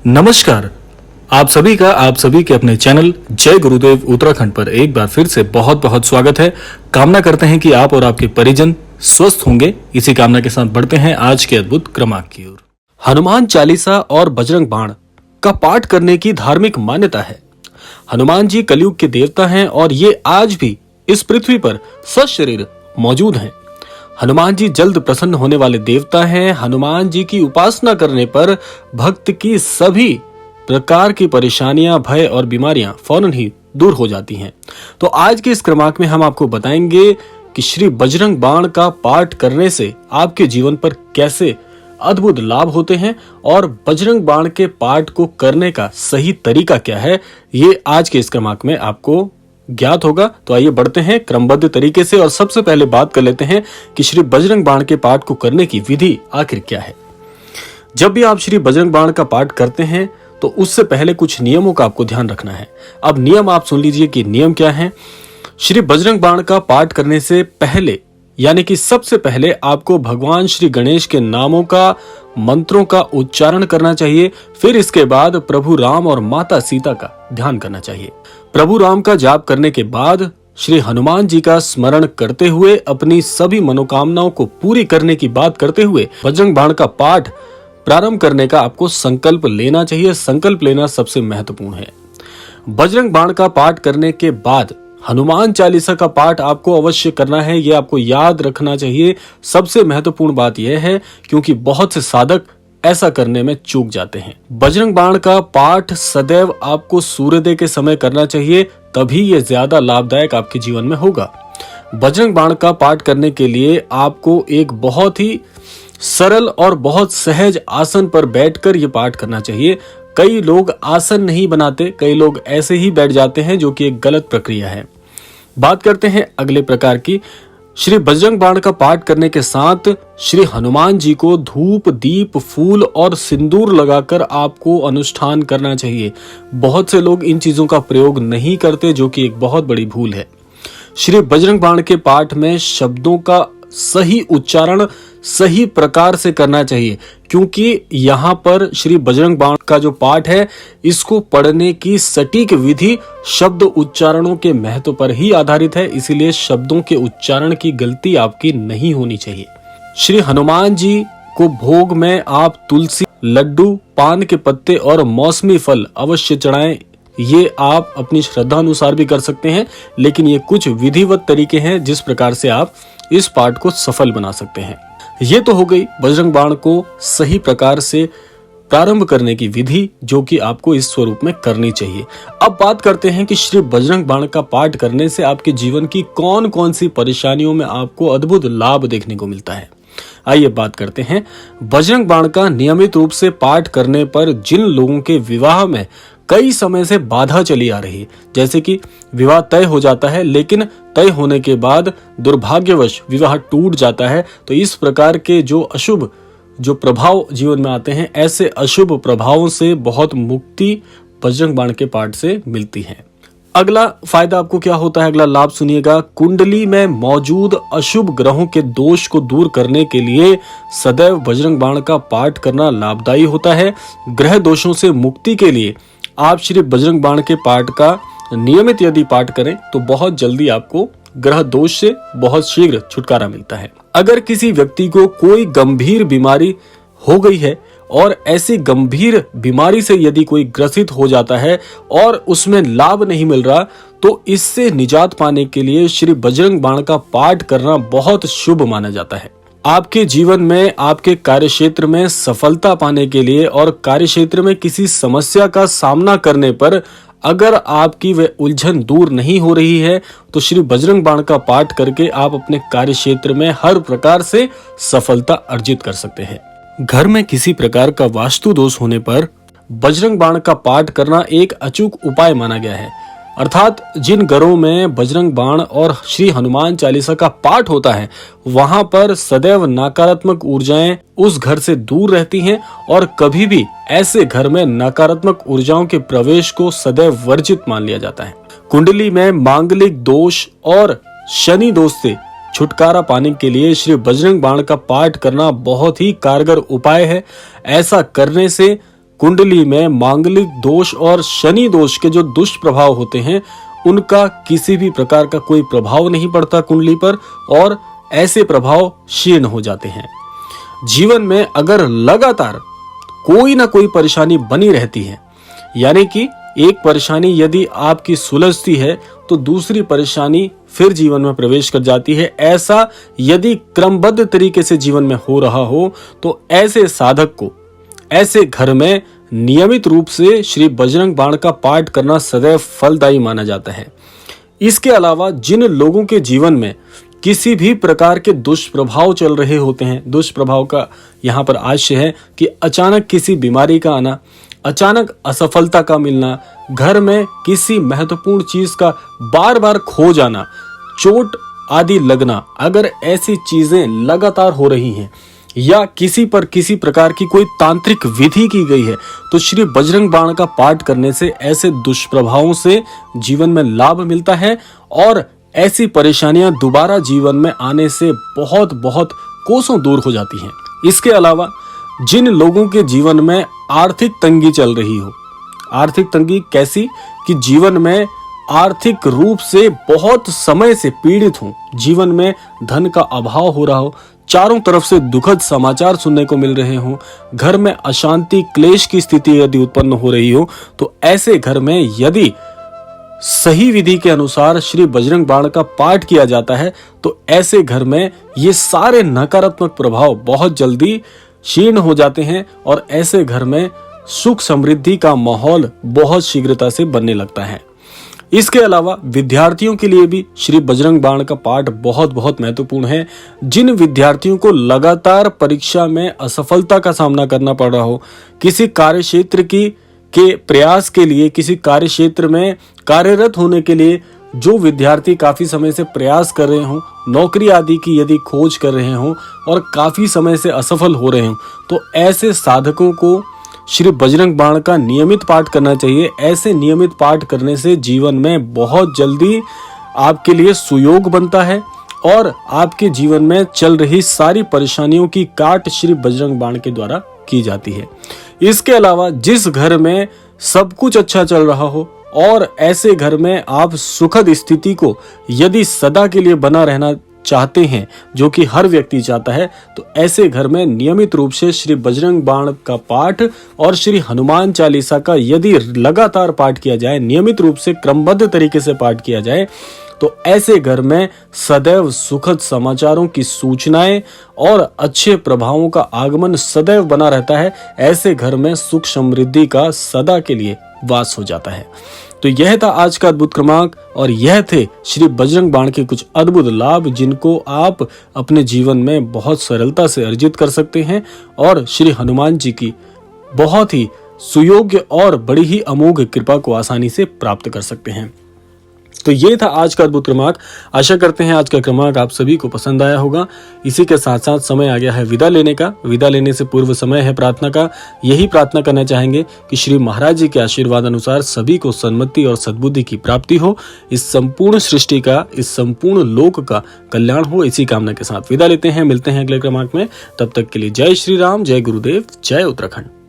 नमस्कार। आप सभी के अपने चैनल जय गुरुदेव उत्तराखंड पर एक बार फिर से बहुत बहुत स्वागत है। कामना करते हैं कि आप और आपके परिजन स्वस्थ होंगे। इसी कामना के साथ बढ़ते हैं आज के अद्भुत क्रमांक की ओर। हनुमान चालीसा और बजरंग बाण का पाठ करने की धार्मिक मान्यता है। हनुमान जी कलयुग के देवता हैं और ये आज भी इस पृथ्वी पर सशरीर मौजूद हैं। हनुमान जी जल्द प्रसन्न होने वाले देवता हैं। हनुमान जी की उपासना करने पर भक्त की सभी प्रकार की परेशानियां, भय और बीमारियां फौरन ही दूर हो जाती हैं। तो आज के इस क्रमांक में हम आपको बताएंगे कि श्री बजरंग बाण का पाठ करने से आपके जीवन पर कैसे अद्भुत लाभ होते हैं और बजरंग बाण के पाठ को करने का सही तरीका क्या है, ये आज के इस क्रमांक में आपको ज्ञात होगा। तो आइए बढ़ते हैं क्रमबद्ध तरीके से और सबसे पहले बात कर लेते हैं कि श्री बजरंग बाण के पाठ को करने की विधि आखिर क्या है। जब भी आप श्री बजरंग बाण का पाठ करते हैं तो उससे पहले कुछ नियमों का आपको ध्यान रखना है। अब नियम आप सुन लीजिए कि नियम क्या है। श्री बजरंग बाण का पाठ करने से पहले यानी कि सबसे पहले आपको भगवान श्री गणेश के नामों का, मंत्रों का उच्चारण करना चाहिए। फिर इसके बाद प्रभु राम और माता सीता का ध्यान करना चाहिए। प्रभु राम का जाप करने के बाद श्री हनुमान जी का स्मरण करते हुए अपनी सभी मनोकामनाओं को पूरी करने की बात करते हुए बजरंग बाण का पाठ प्रारंभ करने का आपको संकल्प लेना चाहिए। संकल्प लेना सबसे महत्वपूर्ण है। बजरंग बाण का पाठ करने के बाद हनुमान चालीसा का पाठ आपको अवश्य करना है। यह आपको याद रखना चाहिए। सबसे महत्वपूर्ण बात यह है क्योंकि बहुत से साधक ऐसा करने में चूक जाते हैं। बजरंग बाण का पाठ सदैव आपको सूर्योदय के समय करना चाहिए, तभी यह ज्यादा लाभदायक आपके जीवन में होगा। बजरंग बाण का पाठ करने के लिए आपको एक बहुत ही सरल और बहुत सहज आसन पर बैठकर यह पाठ करना चाहिए। कई लोग आसन नहीं बनाते, कई लोग ऐसे ही बैठ जाते हैं, जो कि एक गलत प्रक्रिया है। बात करते हैं अगले प्रकार की। श्री बजरंग बाण का पाठ करने के साथ श्री हनुमान जी को धूप, दीप, फूल और सिंदूर लगाकर आपको अनुष्ठान करना चाहिए। बहुत से लोग इन चीजों का प्रयोग नहीं करते, जो कि एक बहुत बड़ी भूल है। श्री बजरंग बाण के पाठ में शब्दों का सही उच्चारण सही प्रकार से करना चाहिए, क्योंकि यहाँ पर श्री बजरंग बाण का जो पाठ है, इसको पढ़ने की सटीक विधि शब्द उच्चारणों के महत्व पर ही आधारित है। इसीलिए शब्दों के उच्चारण की गलती आपकी नहीं होनी चाहिए। श्री हनुमान जी को भोग में आप तुलसी, लड्डू, पान के पत्ते और मौसमी फल अवश्य चढ़ाएं। ये आप अपनी श्रद्धा अनुसार भी कर सकते हैं, लेकिन ये कुछ विधिवत तरीके हैं जिस प्रकार से आप इस पाठ को सफल बना सकते हैं। ये तो हो गई बजरंग बाण को सही प्रकार से प्रारंभ करने की विधि, जो कि आपको इस स्वरूप में करनी चाहिए। अब बात करते हैं कि श्री बजरंग बाण का पाठ करने से आपके जीवन की कौन कौन सी परेशानियों में आपको अद्भुत लाभ देखने को मिलता है। आइए बात करते हैं। बजरंग बाण का नियमित रूप से पाठ करने पर जिन लोगों के विवाह में कई समय से बाधा चली आ रही है, जैसे कि विवाह तय हो जाता है लेकिन तय होने के बाद दुर्भाग्यवश विवाह टूट जाता है, तो इस प्रकार के जो अशुभ जो प्रभाव जीवन में आते हैं, ऐसे अशुभ प्रभावों से बहुत मुक्ति बजरंग बाण के पाठ से मिलती है। अगला फायदा आपको क्या होता है, अगला लाभ सुनिएगा। कुंडली में मौजूद अशुभ ग्रहों के दोष को दूर करने के लिए सदैव बजरंग बाण का पाठ करना लाभदायी होता है। ग्रह दोषों से मुक्ति के लिए आप श्री बजरंग बाण के पाठ का नियमित यदि पाठ करें तो बहुत जल्दी आपको ग्रह दोष से बहुत शीघ्र छुटकारा मिलता है। अगर किसी व्यक्ति को कोई गंभीर बीमारी हो गई है और ऐसी गंभीर बीमारी से यदि कोई ग्रसित हो जाता है और उसमें लाभ नहीं मिल रहा, तो इससे निजात पाने के लिए श्री बजरंग बाण का पाठ करना बहुत शुभ माना जाता है। आपके जीवन में, आपके कार्यक्षेत्र में सफलता पाने के लिए और कार्यक्षेत्र में किसी समस्या का सामना करने पर अगर आपकी वह उलझन दूर नहीं हो रही है, तो श्री बजरंग बाण का पाठ करके आप अपने कार्यक्षेत्र में हर प्रकार से सफलता अर्जित कर सकते हैं। घर में किसी प्रकार का वास्तु दोष होने पर बजरंग बाण का पाठ करना एक अचूक उपाय माना गया है। अर्थात जिन घरों में बजरंग बाण और श्री हनुमान चालीसा का पाठ होता है, वहां पर सदैव नकारात्मक ऊर्जाएं उस घर से दूर रहती हैं और कभी भी ऐसे घर में नकारात्मक ऊर्जाओं के प्रवेश को सदैव वर्जित मान लिया जाता है। कुंडली में मांगलिक दोष और शनि दोष से छुटकारा पाने के लिए श्री बजरंग बाण का पाठ करना बहुत ही कारगर उपाय है। ऐसा करने से कुंडली में मांगलिक दोष और शनि दोष के जो दुष्ट प्रभाव होते हैं उनका किसी भी प्रकार का कोई प्रभाव नहीं पड़ता कुंडली पर, और ऐसे प्रभाव क्षीण हो जाते हैं। जीवन में अगर लगातार कोई ना कोई परेशानी बनी रहती है, यानी कि एक परेशानी यदि आपकी सुलझती है तो दूसरी परेशानी फिर जीवन में प्रवेश कर जाती है, ऐसा यदि क्रमबद्ध तरीके से जीवन में हो रहा हो तो ऐसे साधक को ऐसे घर में नियमित रूप से श्री बजरंग बाण का पाठ करना सदैव फलदायी माना जाता है। इसके अलावा जिन लोगों के जीवन में किसी भी प्रकार के दुष्प्रभाव चल रहे होते हैं, दुष्प्रभाव का यहाँ पर आशय है कि अचानक किसी बीमारी का आना, अचानक असफलता का मिलना, घर में किसी महत्वपूर्ण चीज का बार बार खो जाना, चोट आदि लगना, अगर ऐसी चीजें लगातार हो रही हैं या किसी पर किसी प्रकार की कोई तांत्रिक विधि की गई है तो श्री बजरंग बाण का पाठ करने से ऐसे दुष्प्रभावों से जीवन में लाभ मिलता है और ऐसी परेशानियां दोबारा जीवन में आने से बहुत बहुत कोसों दूर हो जाती हैं। इसके अलावा जिन लोगों के जीवन में आर्थिक तंगी चल रही हो, आर्थिक तंगी कैसी कि जीवन में आर्थिक रूप से बहुत समय से पीड़ित हो, जीवन में धन का अभाव हो रहा हो, चारों तरफ से दुखद समाचार सुनने को मिल रहे हो, घर में अशांति क्लेश की स्थिति यदि उत्पन्न हो रही हो, तो ऐसे घर में यदि सही विधि के अनुसार श्री बजरंग बाण का पाठ किया जाता है तो ऐसे घर में ये सारे नकारात्मक प्रभाव बहुत जल्दी क्षीण हो जाते हैं और ऐसे घर में सुख समृद्धि का माहौल बहुत शीघ्रता से बनने लगता है। इसके अलावा विद्यार्थियों के लिए भी श्री बजरंग बाण का पाठ बहुत बहुत महत्वपूर्ण है। जिन विद्यार्थियों को लगातार परीक्षा में असफलता का सामना करना पड़ रहा हो, किसी कार्यक्षेत्र के प्रयास के लिए, किसी कार्यक्षेत्र में कार्यरत होने के लिए जो विद्यार्थी काफी समय से प्रयास कर रहे हों, नौकरी आदि की यदि खोज कर रहे हों और काफी समय से असफल हो रहे हों, तो ऐसे साधकों को श्री बजरंग बाण का नियमित पाठ करना चाहिए। ऐसे नियमित पाठ करने से जीवन में बहुत जल्दी आपके लिए सुयोग बनता है और आपके जीवन में चल रही सारी परेशानियों की काट श्री बजरंग बाण के द्वारा की जाती है। इसके अलावा जिस घर में सब कुछ अच्छा चल रहा हो और ऐसे घर में आप सुखद स्थिति को यदि सदा के लिए बना रहना चाहते हैं, जो कि हर व्यक्ति चाहता है, तो ऐसे घर में नियमित रूप से श्री बजरंग बाण का पाठ और श्री हनुमान चालीसा का यदि लगातार पाठ किया जाए, नियमित रूप से क्रमबद्ध तरीके से पाठ किया जाए, तो ऐसे घर में सदैव सुखद समाचारों की सूचनाएं और अच्छे प्रभावों का आगमन सदैव बना रहता है। ऐसे घर में सुख समृद्धि का सदा के लिए वास हो जाता है। तो यह था आज का अद्भुत क्रमांक और यह थे श्री बजरंग बाण के कुछ अद्भुत लाभ जिनको आप अपने जीवन में बहुत सरलता से अर्जित कर सकते हैं और श्री हनुमान जी की बहुत ही सुयोग्य और बड़ी ही अमोघ कृपा को आसानी से प्राप्त कर सकते हैं। तो ये था आज का अद्भुत क्रमांक। आशा करते हैं आज का क्रमांक आप सभी को पसंद आया होगा। इसी के साथ साथ समय आ गया है विदा लेने का। विदा लेने से पूर्व समय है प्रार्थना का। यही प्रार्थना करना चाहेंगे कि श्री महाराज जी के आशीर्वाद अनुसार सभी को सन्मति और सद्बुद्धि की प्राप्ति हो, इस संपूर्ण सृष्टि का, इस संपूर्ण लोक का कल्याण हो। इसी कामना के साथ विदा लेते हैं। मिलते हैं अगले क्रमांक में। तब तक के लिए जय श्री राम, जय गुरुदेव, जय उत्तराखंड।